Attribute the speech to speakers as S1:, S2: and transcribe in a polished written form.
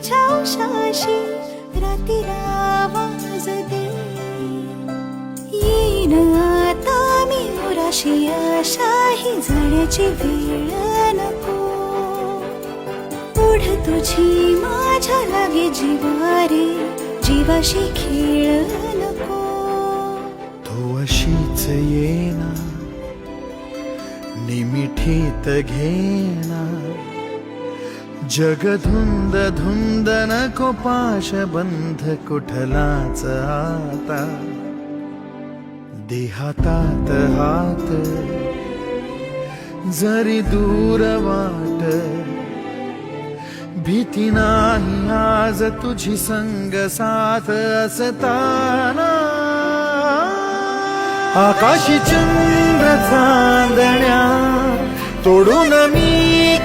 S1: तुझ्या उशाशी रातीला आवाज दे. येईन आता मी उराशी आशाही जाण्याची वेळ नको. पुढ तुझी माझ्या लागे जीवारे जीवाशी खेळ नको.
S2: तू अशीच येना निमिठीत घेना. जग धुंद धुंद नको पाश बंध कुठलाच आता. देहातात हात जरी दूर वाट. भीती नाही आज तुझी संग साथ असताना. आकाशी चंद्र चांदण्या तोडून मी